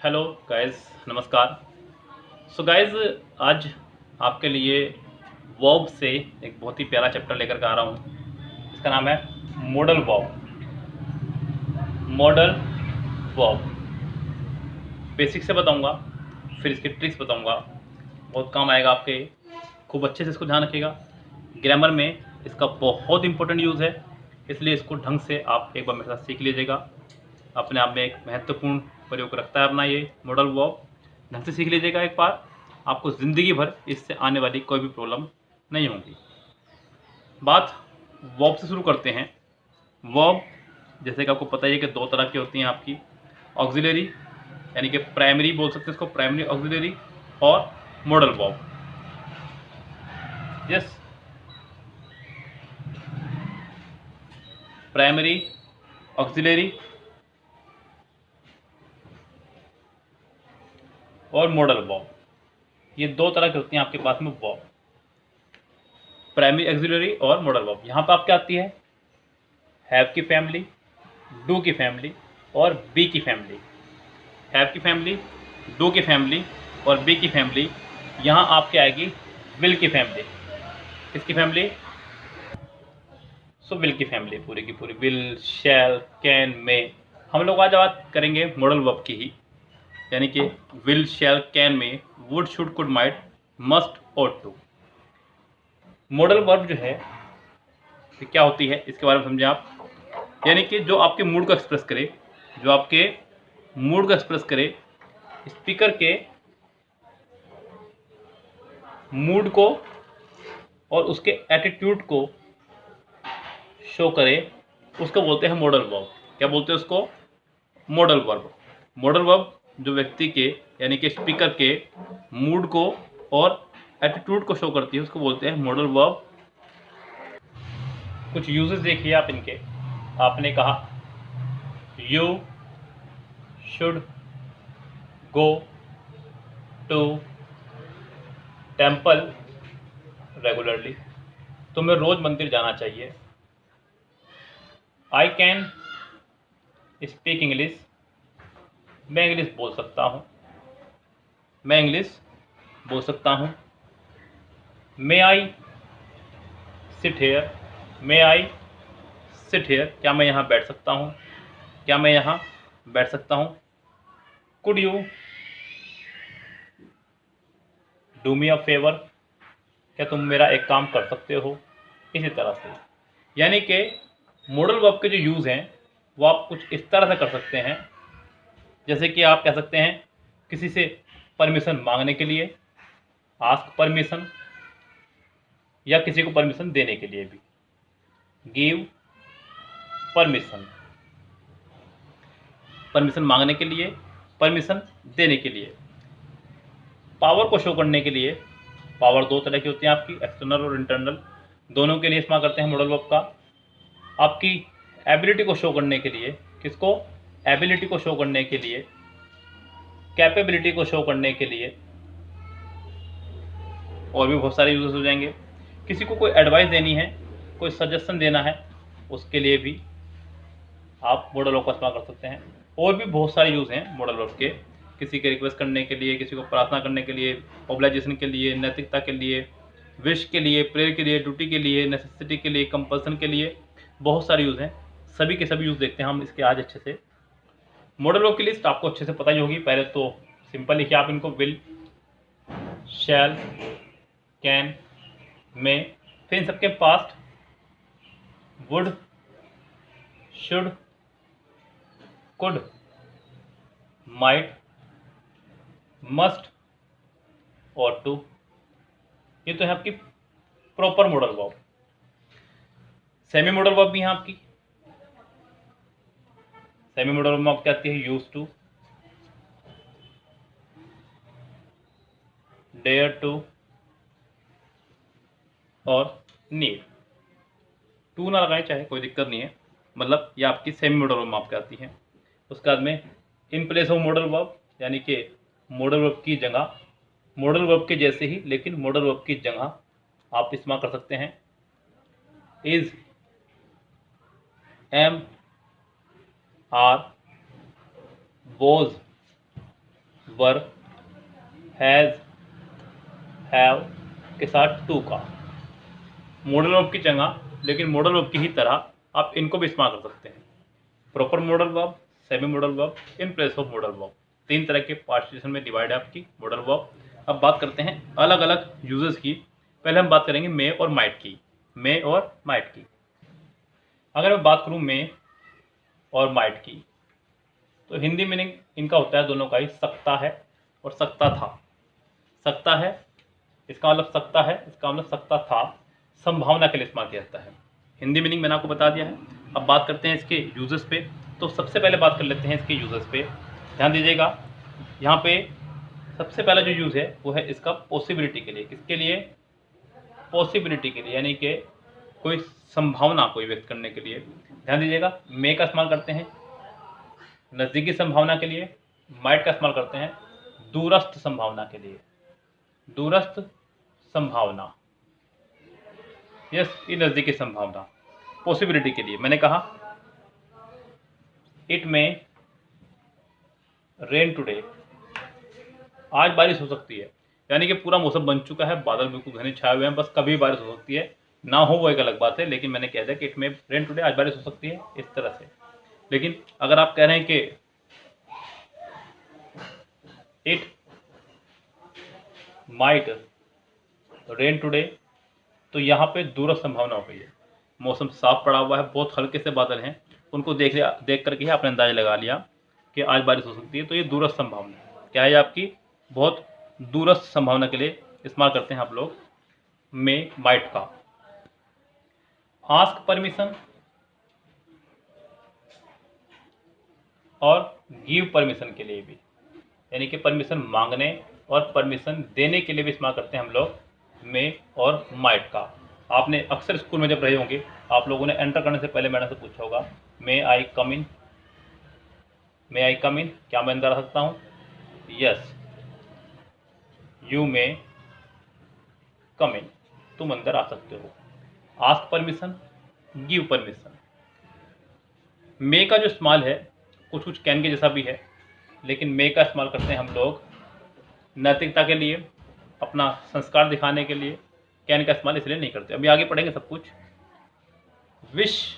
Hello guys, नमस्कार। So guys, आज आपके लिए वर्ब से एक बहुत ही प्यारा चैप्टर लेकर के आ रहा हूँ। इसका नाम है modal verb. Modal verb basic से बताऊँगा, फिर इसके ट्रिक्स बताऊँगा। बहुत काम आएगा आपके, खूब अच्छे से इसको ध्यान रखिएगा। ग्रामर में इसका बहुत इंपॉर्टेंट यूज़ है, इसलिए इसको ढंग से आप एक बार मेरे साथ सीख लीजिएगा। अपने आप में एक महत्वपूर्ण प्रयोग रखता है अपना ये मॉडल वर्ब। ढंग से सीख लीजिएगा एक बार, आपको ज़िंदगी भर इससे आने वाली कोई भी प्रॉब्लम नहीं होगी। बात वर्ब से शुरू करते हैं। वर्ब जैसे कि आपको पता ही है कि दो तरह की होती हैं आपकी, ऑक्सिलरी यानी कि प्राइमरी बोल सकते हैं इसको, प्राइमरी ऑक्सिलरी, और modal verb. Yes, primary, auxiliary और मॉडल वर्ब, ये दो तरह की होती हैं आपके पास में वर्ब, प्राइमरी, ऑक्सिलरी और मॉडल वर्ब। यहाँ पर आपकी आती है हैव की फैमिली, डू की फैमिली और बी की फैमिली। हैव की फैमिली, डू की फैमिली और बी की फैमिली। यहाँ आपके आएगी विल की फैमिली। किसकी फैमिली? सो विल की फैमिली, पूरी की पूरी, विल, शैल, कैन, मे। हम लोग आज बात करेंगे मॉडल वर्ब की ही, यानी कि will, shall, can, may, would, should, could, might, must ought to. Modal verb जो है ये क्या होती है, इसके बारे में समझें आप। यानी कि जो आपके मूड को एक्सप्रेस करे, जो आपके मूड को एक्सप्रेस करे, स्पीकर के मूड को और उसके एटीट्यूड को शो करे, उसको बोलते हैं मॉडल वर्ब। क्या बोलते हैं उसको? Modal verb. मॉडल वर्ब जो व्यक्ति के यानी कि स्पीकर के मूड को और एटीट्यूड को शो करती है, उसको बोलते हैं मॉडल वर्ब। कुछ यूजेस देखिए आप इनके। आपने कहा you should go to temple regularly, तुम्हें रोज मंदिर जाना चाहिए। आई कैन स्पीक इंग्लिश, मैं इंग्लिश बोल सकता हूँ, मैं इंग्लिश बोल सकता हूँ। May I sit here, may I sit here, क्या मैं यहाँ बैठ सकता हूँ, क्या मैं यहाँ बैठ सकता हूँ। Could you do me a favour, क्या तुम मेरा एक काम कर सकते हो। इसी तरह से यानी कि मॉडल वर्ब के जो यूज़ हैं वो आप कुछ इस तरह से कर सकते हैं, जैसे कि आप कह सकते हैं किसी से परमिशन मांगने के लिए, आस्क परमिशन, या किसी को परमिशन देने के लिए भी, गिव परमिशन। परमिशन मांगने के लिए, परमिशन देने के लिए। पावर को शो करने के लिए, पावर दो तरह की होती है आपकी, एक्सटर्नल और इंटरनल, दोनों के लिए इस्तेमाल करते हैं मॉडल वर्ब का। आपकी एबिलिटी को शो करने के लिए, किसको? एबिलिटी को शो करने के लिए, कैपेबिलिटी को शो करने के लिए, और भी बहुत सारे यूजेस हो जाएंगे। किसी को कोई एडवाइस देनी है, कोई सजेशन देना है, उसके लिए भी आप मॉडल वर्ब का इस्तेमाल कर सकते हैं। और भी बहुत सारे यूज़ हैं मॉडल वर्ब के, किसी के रिक्वेस्ट करने के लिए, किसी को प्रार्थना करने के लिए, मोबिलाइजेशन के लिए, नैतिकता के लिए, विश के लिए, प्रेयर के लिए, ड्यूटी के लिए, नेसेसिटी के लिए, कंपल्सन के लिए, बहुत सारे यूज़ हैं। सभी के सभी यूज़ देखते हैं हम इसके आज अच्छे से। मॉडल वर्ब की लिस्ट आपको अच्छे से पता ही होगी। पहले तो सिंपल लिखिए आप इनको, विल, शैल, कैन, मे। फिर इन सबके past would, should, could, might, must ought to. ये तो है आपकी proper modal verb. Semi modal verb भी है आपकी। सेमी मॉडल वर्ब में आपकी आती है यूज टू, डेयर टू और नीड। टू ना लगाएं चाहे, कोई दिक्कत नहीं है, मतलब ये आपकी सेमी मॉडल वर्ब में आपकी आती है। उसके बाद में in place of modal verb, यानी कि मॉडल वर्ब की जगह, मॉडल वर्ब के जैसे ही लेकिन मॉडल वर्ब की जगह आप इस्तेमाल कर सकते हैं is, am, are, was, were, has, have के साथ टू का मॉडल वर्ब की जगह, लेकिन मॉडल वर्ब की ही तरह आप इनको भी इस्तेमाल कर सकते हैं। Proper modal verb, semi modal verb, in place of modal verb, 3 तरह के पार्टिशन में डिवाइड है आपकी मॉडल वर्ब। अब बात करते हैं अलग अलग यूजेस की। पहले हम बात करेंगे मे और माइट की। मे और माइट की, अगर मैं बात करूं मे और माइट की, तो हिंदी मीनिंग इनका होता है दोनों का ही, सकता है और सकता था। सकता है इसका मतलब सकता है, इसका मतलब सकता था, संभावना के लिए इस्तेमाल किया जाता है। हिंदी मीनिंग मैंने आपको बता दिया है। अब बात करते हैं इसके यूजेस पे। तो सबसे पहले बात कर लेते हैं इसके यूजेस पे। ध्यान दीजिएगा, यहाँ पे सबसे पहला जो यूज़ है वो है इसका पॉसिबिलिटी के लिए। किसके लिए? पॉसिबिलिटी के लिए, यानी कि कोई संभावना कोई व्यक्त करने के लिए। ध्यान दीजिएगा, मे का इस्तेमाल करते हैं नज़दीकी संभावना के लिए, माइट का इस्तेमाल करते हैं दूरस्थ संभावना के लिए। दूरस्थ संभावना, यस, ये नज़दीकी संभावना। पॉसिबिलिटी के लिए मैंने कहा इट में रेन टुडे, आज बारिश हो सकती है, यानी कि पूरा मौसम बन चुका है, बादल बिल्कुल घने छाए हुए हैं, बस कभी बारिश हो सकती है, ना हो वो एक अलग बात है, लेकिन मैंने कह दिया कि इट में रेन टुडे, आज बारिश हो सकती है, इस तरह से। लेकिन अगर आप कह रहे हैं कि इट माइट रेन टुडे, तो यहाँ पे दूरस्थ संभावना हो गई है। मौसम साफ पड़ा हुआ है, बहुत हल्के से बादल हैं, उनको देख करके ही आपने अंदाजा लगा लिया कि आज बारिश हो सकती है, तो ये दूरस्थ संभावना क्या है आपकी, बहुत दूरस्थ संभावना के लिए इस्तेमाल करते हैं आप लोग मे माइट का। आस्क परमिशन और गिव परमिशन के लिए भी, यानी कि परमिशन मांगने और परमिशन देने के लिए भी इस्तेमाल करते हैं हम लोग मे और माइट का। आपने अक्सर स्कूल में जब रहे होंगे, आप लोगों ने एंटर करने से पहले मैडम से पूछा होगा, मे आई कम इन, मे आई कम इन, क्या मैं अंदर आ सकता हूँ? यस, यू मे कम इन, तुम अंदर आ सकते हो। Ask permission, give permission. May का जो इस्तेमाल है कुछ कुछ कैन के जैसा भी है, लेकिन मे का इस्तेमाल करते हैं हम लोग नैतिकता के लिए, अपना संस्कार दिखाने के लिए। कैन का इस्तेमाल इसलिए नहीं करते, अभी आगे पढ़ेंगे सब कुछ। विश,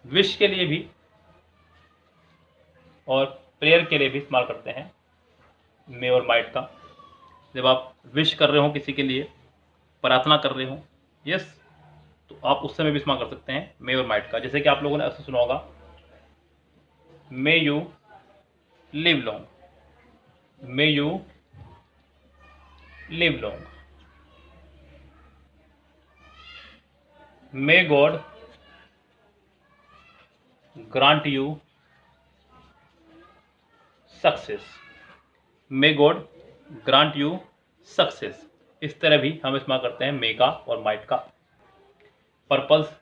विश के लिए भी और प्रेयर के लिए भी इस्तेमाल करते हैं मे और माइट का। जब आप विश कर रहे हो किसी के लिए, प्रार्थना कर रहे हो, यस, तो आप उस समय भी इस्तेमाल कर सकते हैं मे और माइट का। जैसे कि आप लोगों ने ऐसा सुना होगा, may you live long, may you live long, may God grant you success, may God grant you success. इस तरह भी हम इस्तेमाल करते हैं मे का और माइट का। पर्पस,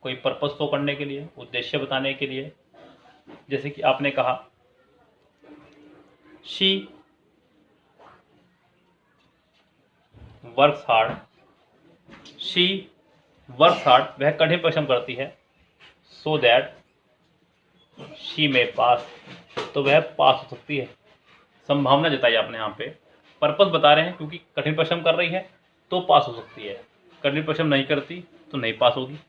कोई पर्पस शो करने के लिए, उद्देश्य बताने के लिए। जैसे कि आपने कहा she works hard, she works hard, वह कठिन परिश्रम करती है, सो दैट शी में पास, तो वह पास हो सकती है। संभावना जताई आपने यहाँ पे, पर्पस बता रहे हैं, क्योंकि कठिन परिश्रम कर रही है तो पास हो सकती है, कठिन परिश्रम नहीं करती तो नहीं पास होगी।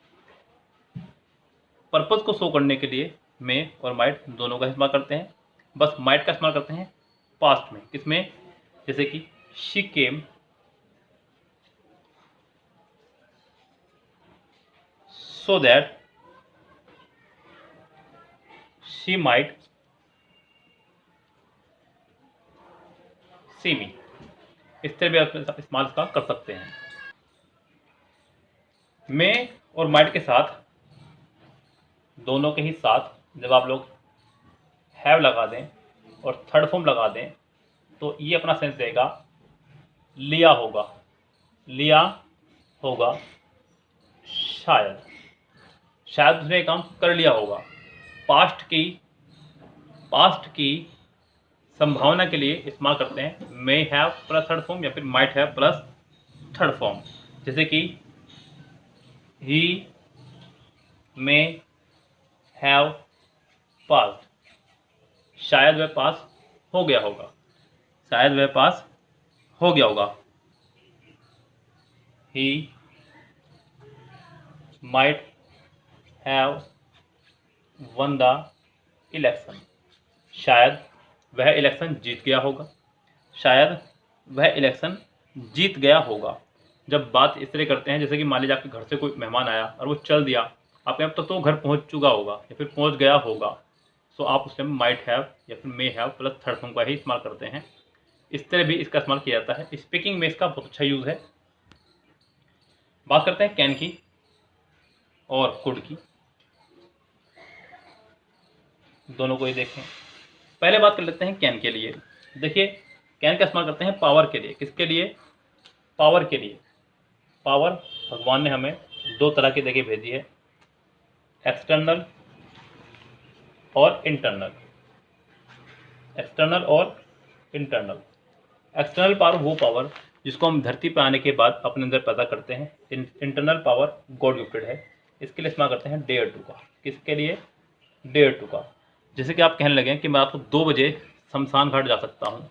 पर्पस को शो करने के लिए मे और माइट दोनों का इस्तेमाल करते हैं। बस माइट का इस्तेमाल करते हैं पास्ट में, किसमें? जैसे कि she came, so that she might see me. इस तरह भी आप इस्तेमाल इसका कर सकते हैं। मे और माइट के साथ, दोनों के ही साथ जब आप लोग हैव लगा दें और थर्ड फॉर्म लगा दें, तो ये अपना सेंस देगा लिया होगा, लिया होगा, शायद, शायद उसने काम कर लिया होगा। पास्ट की संभावना के लिए इस्तेमाल करते हैं may have plus third form या फिर might have plus third form. जैसे कि ही मे हैव पास्ड, शायद वह पास हो गया होगा। शायद वह पास हो गया होगा। He might have one the election. शायद वह इलेक्शन जीत गया होगा। शायद वह इलेक्शन जीत गया होगा। जब बात इस तरह करते हैं, जैसे कि मान लीजिए आपके घर से कोई मेहमान आया और वो चल दिया, आपके अब तक तो घर पहुंच चुका होगा या फिर पहुंच गया होगा, तो आप उस टाइम माइट हैव या फिर may have plus third form का ही इस्तेमाल करते हैं। इस तरह भी इसका इस्तेमाल किया जाता है। स्पीकिंग में इसका बहुत अच्छा यूज़ है। बात करते हैं कैन की और कुड की, दोनों को ही देखें। पहले बात कर लेते हैं कैन के लिए। देखिए, कैन का इस्तेमाल करते हैं पावर के लिए। किसके लिए? पावर के लिए। पावर भगवान ने हमें दो तरह की जगह भेजी है, एक्सटर्नल और इंटरनल। एक्सटर्नल और इंटरनल। एक्सटर्नल पावर वो पावर जिसको हम धरती पर आने के बाद अपने अंदर पैदा करते हैं। इंटरनल पावर गॉड गिफ्टेड है। इसके लिए इस्तेमाल करते हैं डेयर टू का। किसके लिए? डेयर टू का। जैसे कि आप कहने लगे कि मैं आपको 2 बजे शमशान घाट जा सकता हूँ,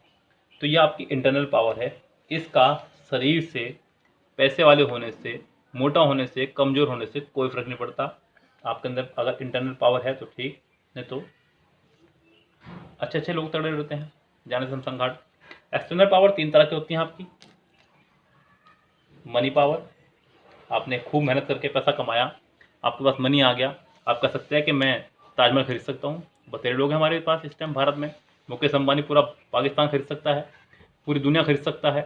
तो ये आपकी इंटरनल पावर है। इसका शरीर से, पैसे वाले होने से, मोटा होने से, कमज़ोर होने से कोई फ़र्क नहीं पड़ता। आपके अंदर अगर इंटरनल पावर है तो ठीक, नहीं तो अच्छे अच्छे लोग तगड़े रहते हैं जाने से शमशान घाट। एक्सटर्नल पावर 3 तरह की होती हैं आपकी। मनी पावर, आपने खूब मेहनत करके पैसा कमाया, आपके पास मनी आ गया, आप कह सकते हैं कि मैं ताजमहल खरीद सकता हूँ। बतेरे लोग हैं हमारे पास इस टाइम भारत में। मुकेश अंबानी पूरा पाकिस्तान खरीद सकता है, पूरी दुनिया खरीद सकता है।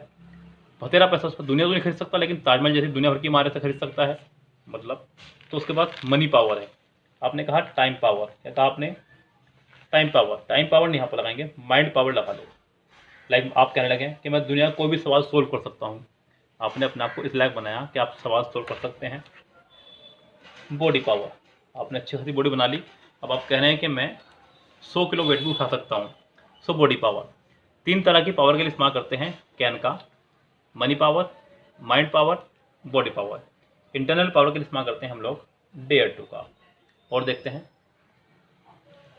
बतेरा पैसा उस पर दुनिया तो नहीं खरीद सकता, लेकिन ताजमहल जैसी दुनिया भर की इमारत से खरीद सकता है, मतलब। तो उसके बाद मनी पावर है। आपने कहा टाइम पावर, क्या कहा आपने? Time power. टाइम पावर नहीं यहाँ पर लगाएंगे, माइंड पावर लगा लो। लाइक आप कहने लगे कि मैं दुनिया का कोई भी सवाल सोल्व कर सकता हूँ। आपने अपने आप को इस लायक बनाया कि आप सवाल सोल्व कर सकते हैं। बॉडी पावर, आपने अच्छी खासी बॉडी बना ली। अब आप कह रहे हैं कि मैं 100 किलो वेट भी उठा सकता हूँ। So body power. 3 तरह की पावर के लिए इस्तेमाल करते हैं कैन का। Money power, mind power, body power. Internal power के लिए इस्तेमाल करते हैं हम लोग डेयर टू का। और देखते हैं,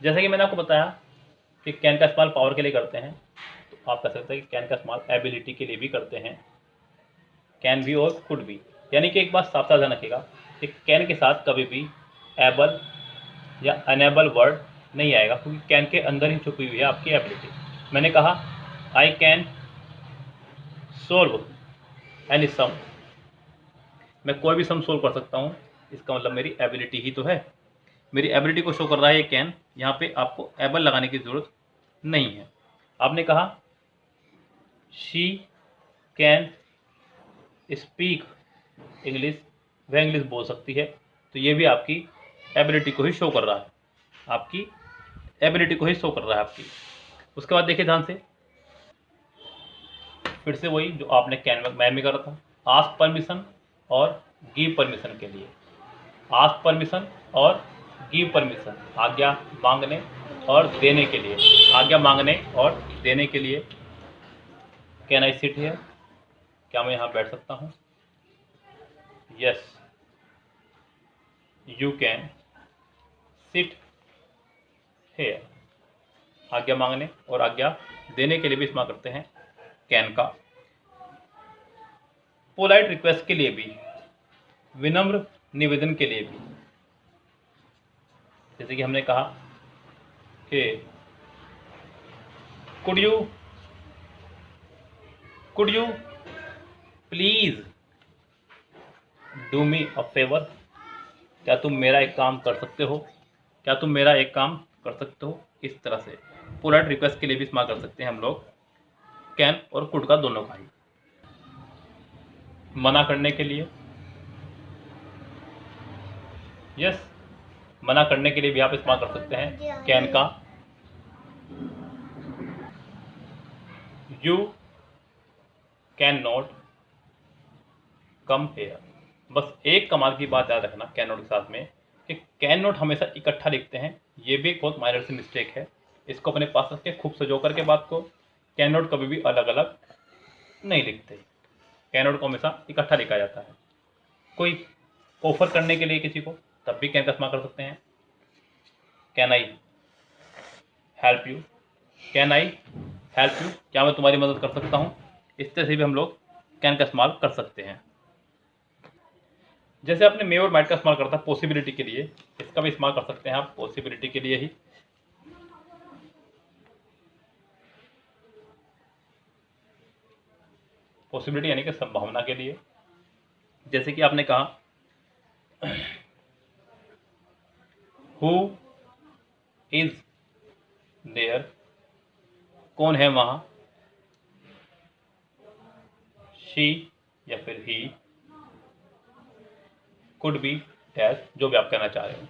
जैसे कि मैंने आपको बताया कि कैन का इस्तेमाल पावर के लिए करते हैं, तो आप कह सकते हैं कि कैन का इस्तेमाल एबिलिटी के लिए भी करते हैं। कैन भी और कुड भी। यानी कि एक बात साफ साफ ध्यान रखिएगा कि कैन के साथ कभी भी एबल या अनेबल वर्ड नहीं आएगा, क्योंकि कैन के अंदर ही छुपी हुई है आपकी एबिलिटी। मैंने कहा आई कैन सोल्व एनी सम, मैं कोई भी सम सोल्व कर सकता हूँ। इसका मतलब मेरी एबिलिटी ही तो है। मेरी एबिलिटी को शो कर रहा है ये कैन। यहाँ पे आपको एबल लगाने की ज़रूरत नहीं है। आपने कहा शी कैन स्पीक इंग्लिश, वह इंग्लिश बोल सकती है, तो ये भी आपकी एबिलिटी को ही शो कर रहा है। आपकी एबिलिटी को ही शो कर रहा है आपकी। उसके बाद देखिए ध्यान से, फिर से वही जो आपने कैन में करा था, आस्क परमिशन और गिव परमिशन के लिए। आस्क परमिशन और गिव परमिशन, आज्ञा मांगने और देने के लिए। आज्ञा मांगने और देने के लिए। कैन आई सिट हियर, क्या मैं यहाँ बैठ सकता हूँ? Yes you can sit here. आज्ञा मांगने और आज्ञा देने के लिए भी इस्तेमाल करते हैं कैन का। पोलाइट रिक्वेस्ट के लिए भी, विनम्र निवेदन के लिए भी। जैसे कि हमने कहा कि could you please do me a favour, क्या तुम मेरा एक काम कर सकते हो? क्या तुम मेरा एक काम कर सकते हो? इस तरह से पोलाइट रिक्वेस्ट के लिए भी इस्तेमाल कर सकते हैं हम लोग कैन और कुड का, दोनों का ही। मना करने के लिए, यस, मना करने के लिए भी आप इस्तेमाल कर सकते हैं कैन का। You can not come here. बस एक कमाल की बात याद रखना कैन नॉट के साथ में, कि कैन नॉट हमेशा इकट्ठा लिखते हैं। ये भी एक बहुत माइनर सी मिस्टेक है। इसको अपने पास रख के खूब सजो करके बात को, कैन नॉट कभी भी अलग अलग नहीं लिखते। कैन नॉट को हमेशा इकट्ठा लिखा जाता है। कोई ऑफर करने के लिए किसी को, तब भी कैन का इस्तेमाल कर सकते हैं। Can I help you, can I help you, क्या मैं तुम्हारी मदद कर सकता हूँ। इस तरह से भी हम लोग कैन का इस्तेमाल कर सकते हैं। जैसे आपने मे और माइट का इस्तेमाल करता है पॉसिबिलिटी के लिए, इसका भी इस्तेमाल कर सकते हैं आप पॉसिबिलिटी के लिए ही। पॉसिबिलिटी यानी कि संभावना के लिए। जैसे कि आपने कहा हु इज देयर, कौन है वहां। शी या फिर ही, कुड बी डैश, जो भी आप कहना चाह रहे हो।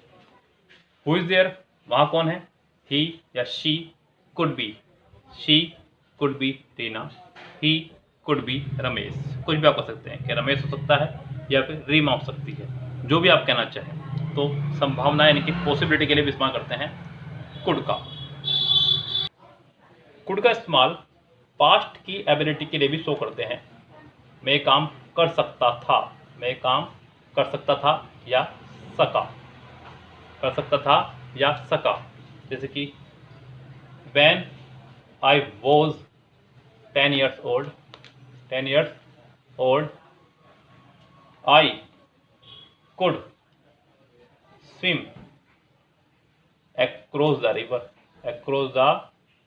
हु इज देयर, वहां कौन है। ही या she could be, she could be Reena, he could be Ramesh. कुछ भी आप कह सकते हैं कि रमेश हो सकता है या फिर रीमा हो सकती है, जो भी आप कहना चाहें। तो संभावना यानी कि पॉसिबिलिटी के लिए भी इस्तेमाल करते हैं कुड का। कुड का इस्तेमाल पास्ट की एबिलिटी के लिए भी शो करते हैं। मैं काम कर सकता था, मैं काम कर सकता था या सका, कर सकता था या सका। जैसे कि when I was 10 years old, 10 years old, I could swim across the river, across the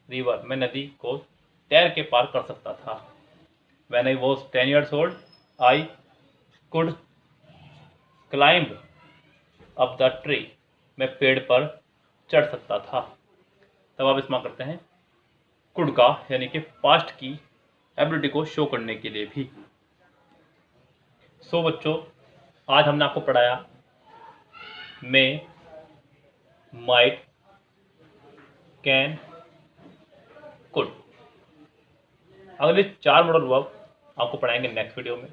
river, मैं नदी को तैर के पार कर सकता था। When I was 10 years old, I could climb up the tree, मैं पेड़ पर चढ़ सकता था। तब आप इस्तेमाल करते हैं कुड का, यानी कि पास्ट की एबिलिटी को शो करने के लिए भी। सो बच्चों, आज हमने आपको पढ़ाया मे, माइट, कैन, कुड। अगले 4 मॉडल वर्ब आपको पढ़ाएंगे नेक्स्ट वीडियो में,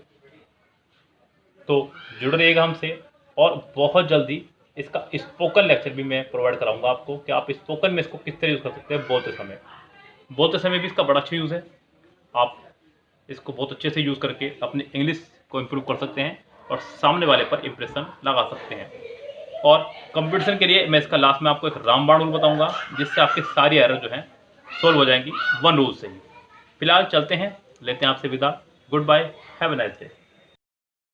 तो जुड़ रहिएगा हमसे। और बहुत जल्दी इसका स्पोकन लेक्चर भी मैं प्रोवाइड कराऊंगा आपको कि आप स्पोकन में इसको किस तरह यूज़ कर सकते हैं। बोलते समय भी इसका बड़ा अच्छा यूज़ है। आप इसको बहुत अच्छे से यूज़ करके अपनी इंग्लिश को इम्प्रूव कर सकते हैं और सामने वाले पर इम्प्रेशन लगा सकते हैं। और कंपटीशन के लिए मैं इसका लास्ट में आपको एक रामबाण रूल बताऊंगा, जिससे आपकी सारी एरर जो है सॉल्व हो जाएंगी 1 रूल से ही। फिलहाल चलते हैं, लेते हैं आपसे विदा। Goodbye, have a nice day.